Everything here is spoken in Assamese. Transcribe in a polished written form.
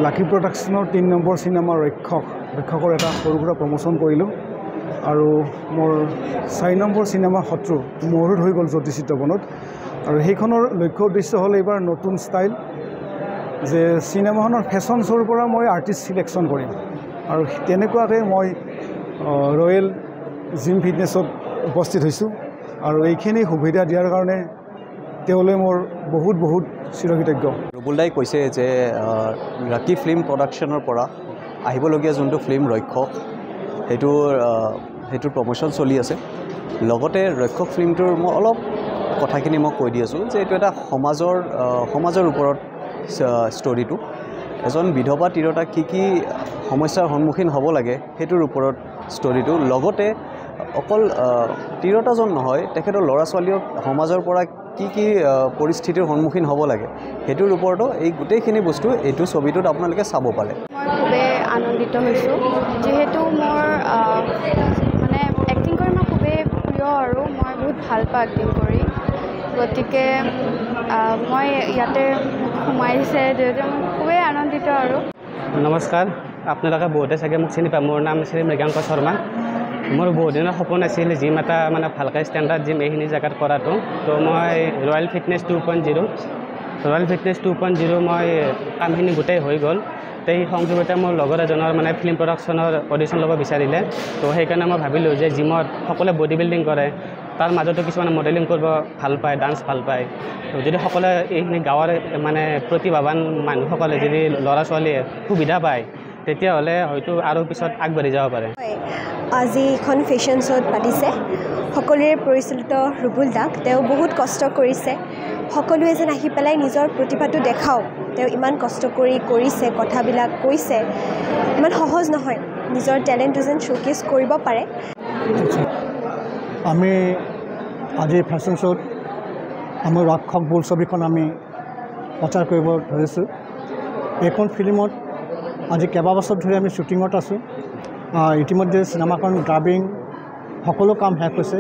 লাকি প্ৰডাকশ্যনৰ 3 নম্বৰ চিনেমা ৰক্ষকৰ এটা সৰু সুৰা প্ৰমোশ্যন কৰিলোঁ আৰু মোৰ 4 নম্বৰ চিনেমা শত্ৰু মহৰুদ হৈ গ'ল জ্যোতি চিত্ৰবনত আৰু সেইখনৰ লক্ষ্য উদ্দেশ্য হ'ল এইবাৰ নতুন ষ্টাইল যে চিনেমাখনৰ ফেশ্বন শ্ব'ৰ পৰা মই আৰ্টিষ্ট চিলেকশ্যন কৰিম আৰু তেনেকুৱাকৈ মই ৰয়েল জিম ফিটনেছত উপস্থিত হৈছোঁ আৰু এইখিনি সুবিধা দিয়াৰ কাৰণে তেওঁলৈ মোৰ বহুত চিৰকৃতজ্ঞ। ৰবুল দাই কৈছে যে লাকি ফিল্ম প্ৰডাকশ্যনৰ পৰা আহিবলগীয়া যোনটো ফিল্ম ৰক্ষক সেইটোৰ প্ৰমোশ্যন চলি আছে লগতে ৰক্ষক ফিল্মটোৰ মই অলপ কথাখিনি মই কৈ দি আছোঁ যে এইটো এটা সমাজৰ ওপৰত ষ্টৰিটো এজন বিধৱা তিৰোতা কি সমস্যাৰ সন্মুখীন হ'ব লাগে সেইটোৰ ওপৰত ষ্টৰিটো লগতে অকল তিৰোতাজন নহয় তেখেতৰ ল'ৰা ছোৱালীও সমাজৰ পৰা কি পৰিস্থিতিৰ সন্মুখীন হ'ব লাগে সেইটোৰ ওপৰতো এই গোটেইখিনি বস্তু এইটো ছবিটোত আপোনালোকে চাব পাৰে। মই খুবেই আনন্দিত হৈছোঁ যিহেতু মোৰ মানে এক্টিং কৰি মই খুবেই প্ৰিয় আৰু মই বহুত ভাল পাওঁ এক্টিং কৰি গতিকে মই ইয়াতে সোমাই দিছে যিহেতু মই খুবেই আনন্দিত আৰু। নমস্কাৰ, আপোনালোকে বহুতে চাগে মোক চিনি পায়। মোৰ নাম শ্ৰী মৃগাংক শৰ্মা। মোৰ বহুত দিনৰ সপোন আছিল জিম এটা মানে ভালকৈ ষ্টেণ্ডাৰ্ড জিম এইখিনি জেগাত কৰাটো। তো মই ৰয়েল ফিটনেছ 2.0 মই কামখিনি গোটেই হৈ গ'ল। সেই সংযোগতে মোৰ লগৰ এজনৰ মানে ফিল্ম প্ৰডাকশ্যনৰ অডিশ্যন ল'ব বিচাৰিলে। তো সেইকাৰণে মই ভাবিলোঁ যে জিমত সকলোৱে বডি বিল্ডিং কৰে, তাৰ মাজতো কিছুমানে মডেলিং কৰিব ভাল পায়, ডান্স ভাল পায়। তো যদি সকলোৱে এইখিনি গাঁৱৰ মানে প্ৰতিভাৱান মানুহসকলে যদি ল'ৰা ছোৱালীয়ে সুবিধা পায় তেতিয়াহ'লে হয়তো আৰু পিছত আগবাঢ়ি যাব পাৰে। আজি এখন ফেশ্বন শ্ব'ত পাতিছে, সকলোৰে পৰিচালিত ৰুবুল দাক। তেওঁ বহুত কষ্ট কৰিছে, সকলোৱে যেন আহি পেলাই নিজৰ প্ৰতিভাটো দেখাওক। তেওঁ ইমান কষ্ট কৰিছে, কথাবিলাক কৈছে, ইমান সহজ নহয় নিজৰ টেলেণ্টটো যেন শ্ব'কেছ কৰিব পাৰে। আমি আজি ফেশ্বন শ্ব'ত আমাৰ ৰক্ষক বোলছবিখন আমি প্ৰচাৰ কৰিব ধৰিছোঁ। এইখন ফিল্মত আজি কেইবাবছৰ ধৰি আমি শ্বুটিঙত আছোঁ। ইতিমধ্যে চিনেমাখন ডাবিং সকলো কাম শেষ হৈছে।